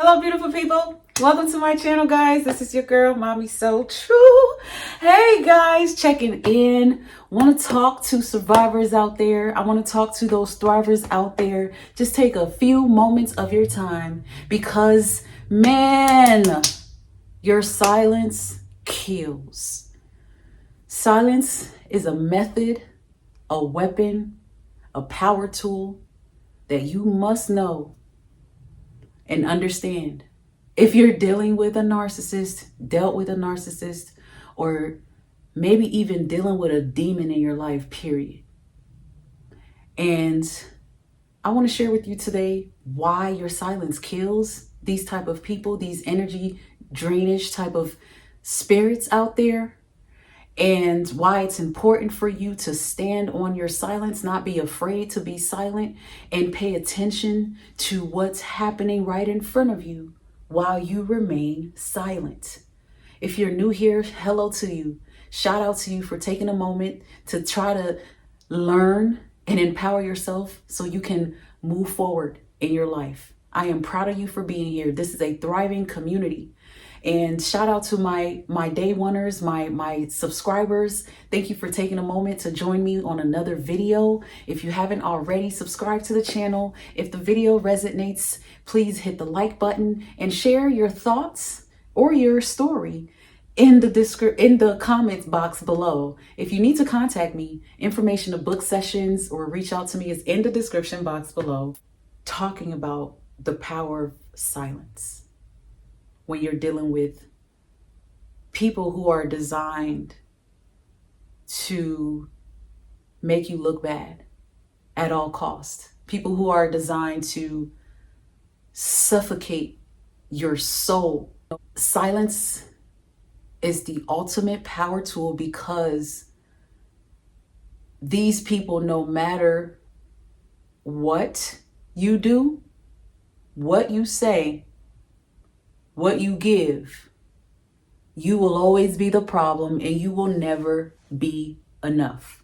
Hello, beautiful people. Welcome to my channel, guys. This is your girl, MamiSoTrue. Hey, guys, checking in. Want to talk to survivors out there. I want to talk to those thrivers out there. Just take a few moments of your time because, man, your silence kills. Silence is a method, a weapon, a power tool that you must know and understand. If you're dealing with a narcissist, dealt with a narcissist, or maybe even dealing with a demon in your life, period. And I want to share with you today why your silence kills these type of people, these energy drainage type of spirits out there, and why it's important for you to stand on your silence, not be afraid to be silent, and pay attention to what's happening right in front of you while you remain silent. If you're new here, hello to you. Shout out to you for taking a moment to try to learn and empower yourself so you can move forward in your life. I am proud of you for being here. This is a thriving community. And shout out to my day oneers, my subscribers. Thank you for taking a moment to join me on another video. If you haven't already, subscribe to the channel. If the video resonates, please hit the like button and share your thoughts or your story in the comments box below. If you need to contact me, information of book sessions or reach out to me is in the description box below. Talking about the power of silence when you're dealing with people who are designed to make you look bad at all costs. People who are designed to suffocate your soul. Silence is the ultimate power tool because these people, no matter what you do, what you say, what you give, you will always be the problem and you will never be enough.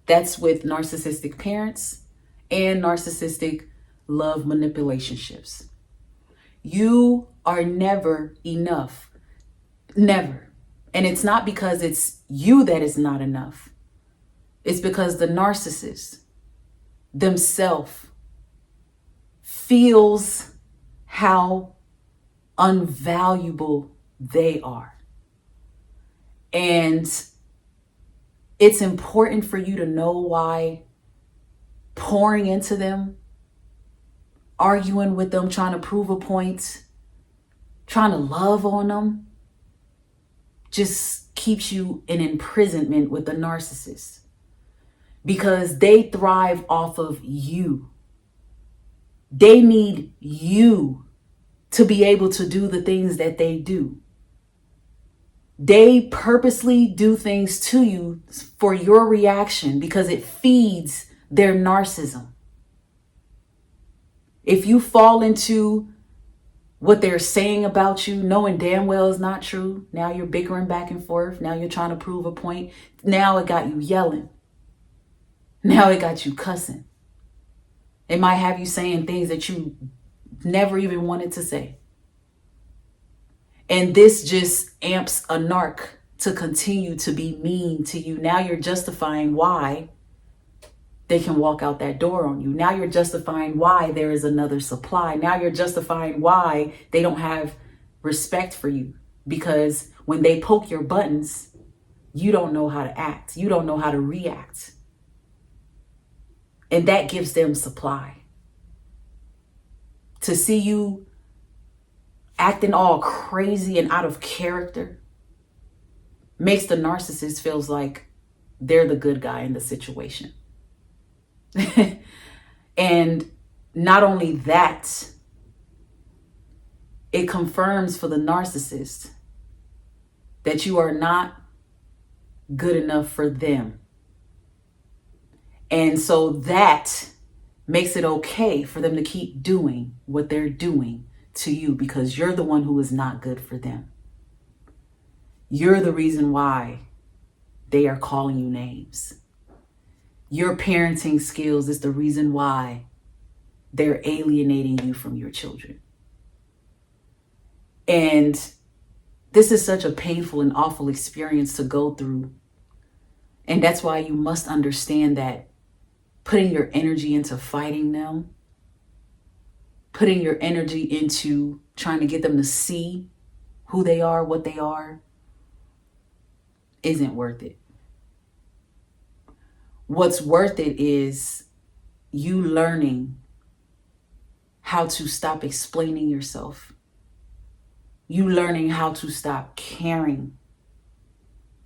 That's with narcissistic parents and narcissistic love manipulationships. You are never enough. Never. And it's not because it's you that is not enough. It's because the narcissist themselves feels how unvaluable they are. And it's important for you to know why pouring into them, arguing with them, trying to prove a point, trying to love on them, just keeps you in imprisonment with the narcissist. Because they thrive off of you. They need you to be able to do the things that they do. They purposely do things to you for your reaction because it feeds their narcissism. If you fall into what they're saying about you, knowing damn well is not true, now you're bickering back and forth, now you're trying to prove a point, now it got you yelling. Now it got you cussing. It might have you saying things that you never even wanted to say. And this just amps a narc to continue to be mean to you. Now you're justifying why they can walk out that door on you. Now you're justifying why there is another supply. Now you're justifying why they don't have respect for you. Because when they poke your buttons, you don't know how to act. You don't know how to react. And that gives them supply. To see you acting all crazy and out of character makes the narcissist feels like they're the good guy in the situation. And not only that, it confirms for the narcissist that you are not good enough for them. And so that makes it okay for them to keep doing what they're doing to you because you're the one who is not good for them. You're the reason why they are calling you names. Your parenting skills is the reason why they're alienating you from your children. And this is such a painful and awful experience to go through. And that's why you must understand that putting your energy into fighting them, putting your energy into trying to get them to see who they are, what they are, isn't worth it. What's worth it is you learning how to stop explaining yourself. You learning how to stop caring.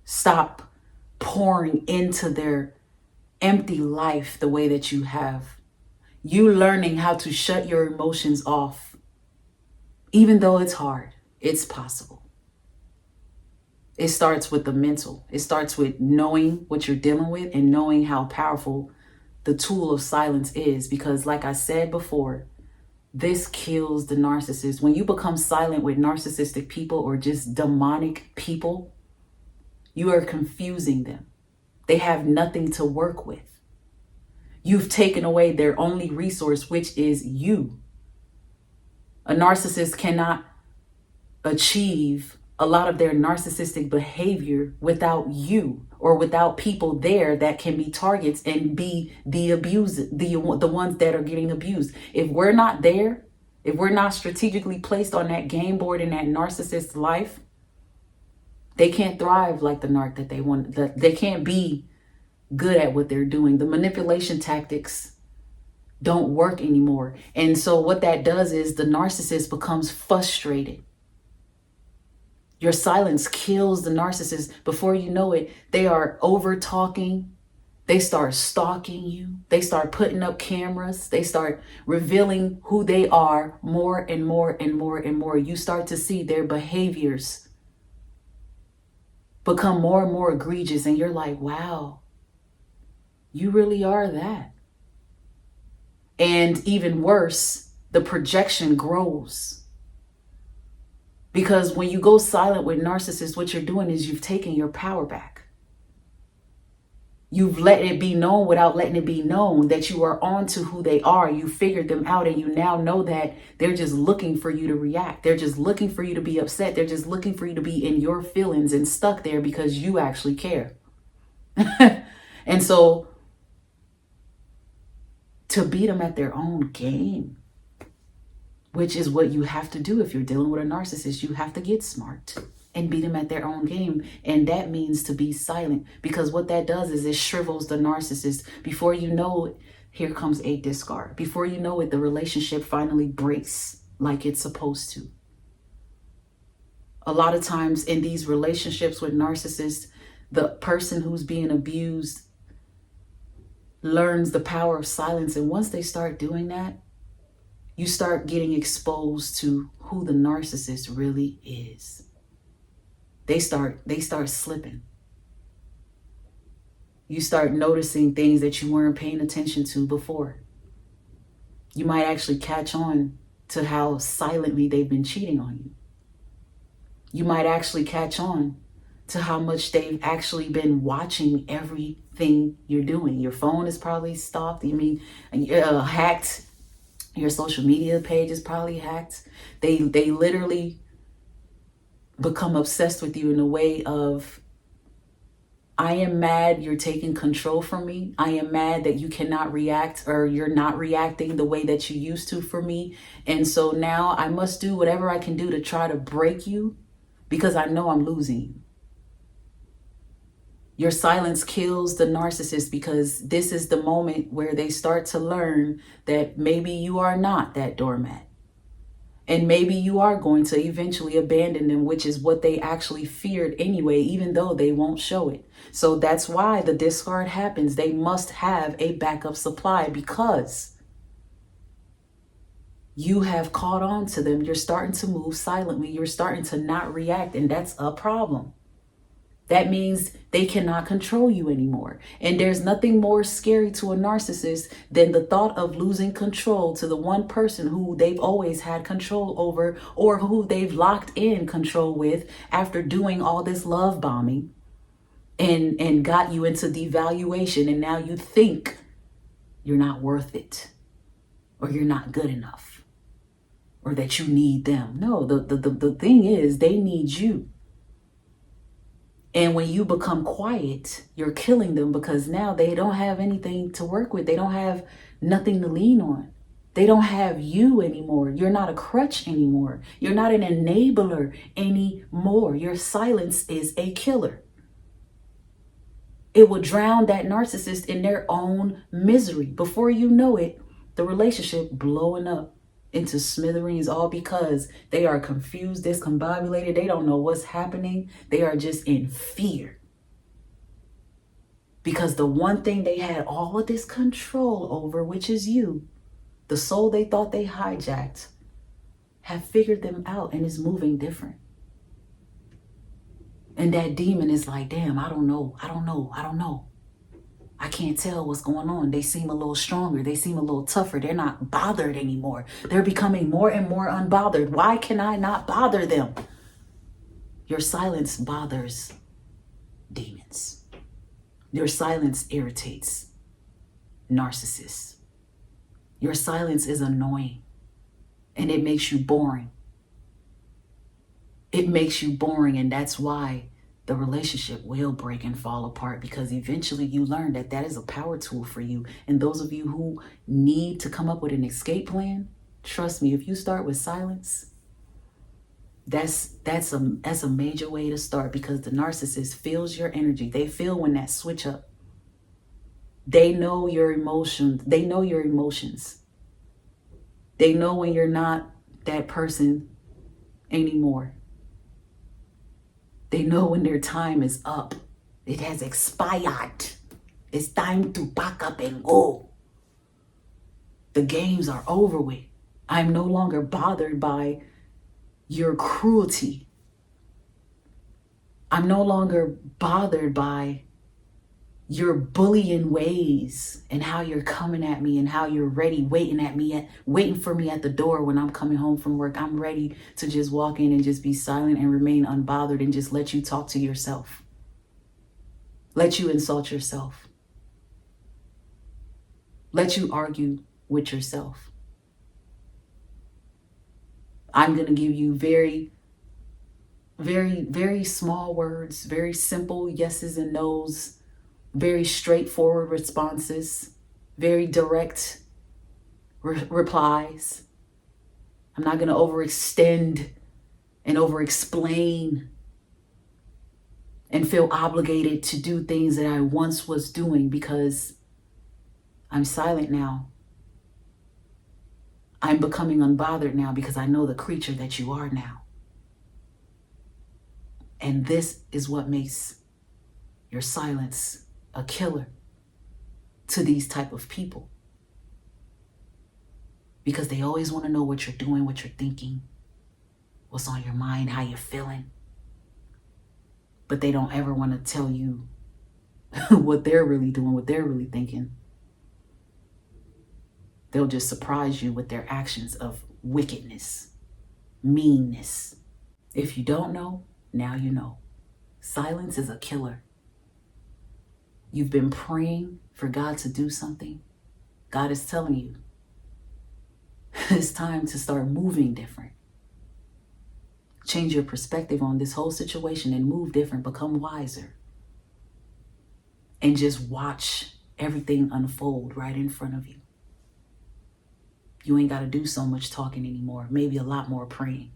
Stop pouring into their empty life the way that you have. You learning how to shut your emotions off. Even though it's hard, it's possible. It starts with the mental. It starts with knowing what you're dealing with and knowing how powerful the tool of silence is. Because like I said before, this kills the narcissist. When you become silent with narcissistic people or just demonic people, you are confusing them. They have nothing to work with. You've taken away their only resource, which is you. A narcissist cannot achieve a lot of their narcissistic behavior without you or without people there that can be targets and be the abuser, the ones that are getting abused. If we're not there, if we're not strategically placed on that game board in that narcissist's life, they can't thrive like the narc that they want. They can't be good at what they're doing. The manipulation tactics don't work anymore. And so what that does is the narcissist becomes frustrated. Your silence kills the narcissist. Before you know it, they are over talking. They start stalking you. They start putting up cameras. They start revealing who they are more and more and more and more. You start to see their behaviors become more and more egregious. And you're like, wow, you really are that. And even worse, the projection grows. Because when you go silent with narcissists, what you're doing is you've taken your power back. You've let it be known without letting it be known that you are on to who they are. You figured them out and you now know that they're just looking for you to react. They're just looking for you to be upset. They're just looking for you to be in your feelings and stuck there because you actually care. And so to beat them at their own game, which is what you have to do if you're dealing with a narcissist. You have to get smart and beat them at their own game. And that means to be silent, because what that does is it shrivels the narcissist. Before you know it, here comes a discard. Before you know it, the relationship finally breaks like it's supposed to. A lot of times in these relationships with narcissists, the person who's being abused learns the power of silence. And once they start doing that, you start getting exposed to who the narcissist really is. They start slipping. You start noticing things that you weren't paying attention to before. You might actually catch on to how silently they've been cheating on you. You might actually catch on to how much they've actually been watching everything you're doing. Your phone is probably stalked. Hacked. Your social media page is probably hacked. They literally become obsessed with you in a way of, I am mad you're taking control from me. I am mad that you cannot react, or you're not reacting the way that you used to for me. And so now I must do whatever I can do to try to break you because I know I'm losing you. Your silence kills the narcissist, because this is the moment where they start to learn that maybe you are not that doormat. And maybe you are going to eventually abandon them, which is what they actually feared anyway, even though they won't show it. So that's why the discard happens. They must have a backup supply, because you have caught on to them. You're starting to move silently. You're starting to not react. And that's a problem. That means they cannot control you anymore. And there's nothing more scary to a narcissist than the thought of losing control to the one person who they've always had control over, or who they've locked in control with after doing all this love bombing and got you into devaluation. And now you think you're not worth it, or you're not good enough. or that you need them. No, the thing is, they need you. And when you become quiet, you're killing them, because now they don't have anything to work with. They don't have nothing to lean on. They don't have you anymore. You're not a crutch anymore. You're not an enabler anymore. Your silence is a killer. It will drown that narcissist in their own misery. Before you know it, the relationship blowing up into smithereens, all because they are confused, discombobulated. They don't know what's happening. They are just in fear. Because the one thing they had all of this control over, which is you, the soul they thought they hijacked, have figured them out and is moving different. And that demon is like, damn, I don't know. I can't tell what's going on. They seem a little stronger. They seem a little tougher. They're not bothered anymore. They're becoming more and more unbothered. Why can I not bother them? Your silence bothers demons. Your silence irritates narcissists. Your silence is annoying, and it makes you boring. It makes you boring, and that's why the relationship will break and fall apart, because eventually you learn that that is a power tool for you. And those of you who need to come up with an escape plan, trust me, if you start with silence, that's a major way to start, because the narcissist feels your energy. They feel when that switch up. They know your emotions. They know your emotions. They know when you're not that person anymore. They know when their time is up. It has expired. It's time to pack up and go. The games are over with. I'm no longer bothered by your cruelty. I'm no longer bothered by your bullying ways and how you're coming at me and how you're ready, waiting for me at the door when I'm coming home from work. I'm ready to just walk in and just be silent and remain unbothered and just let you talk to yourself. Let you insult yourself. Let you argue with yourself. I'm going to give you very, very, very small words, very simple yeses and nos, very straightforward responses, very direct replies. I'm not going to overextend and overexplain and feel obligated to do things that I once was doing, because I'm silent now. I'm becoming unbothered now because I know the creature that you are now. And this is what makes your silence a killer to these type of people, because they always want to know what you're doing, what you're thinking, what's on your mind, how you're feeling. But they don't ever want to tell you what they're really doing, what they're really thinking. They'll just surprise you with their actions of wickedness, meanness. If you don't know, now you know. Silence is a killer. You've been praying for God to do something. God is telling you it's time to start moving different. Change your perspective on this whole situation and move different, become wiser. And just watch everything unfold right in front of you. You ain't got to do so much talking anymore, maybe a lot more praying.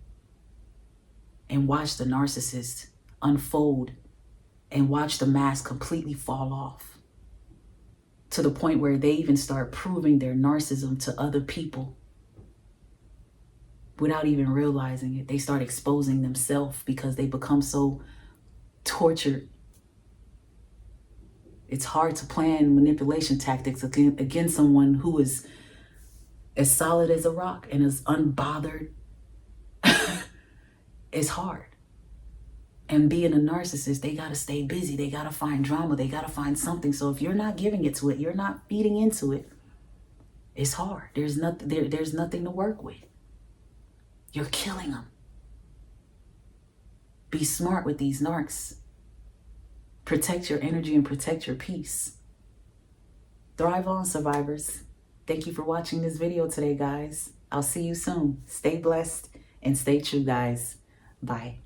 And watch the narcissist unfold and watch the mask completely fall off, to the point where they even start proving their narcissism to other people without even realizing it. They start exposing themselves because they become so tortured. It's hard to plan manipulation tactics against someone who is as solid as a rock and as unbothered. It's hard. And being a narcissist, they got to stay busy. They got to find drama. They got to find something. So if you're not giving it to it, you're not feeding into it, it's hard. There's nothing to work with. You're killing them. Be smart with these narcs. Protect your energy and protect your peace. Thrive on, survivors. Thank you for watching this video today, guys. I'll see you soon. Stay blessed and stay true, guys. Bye.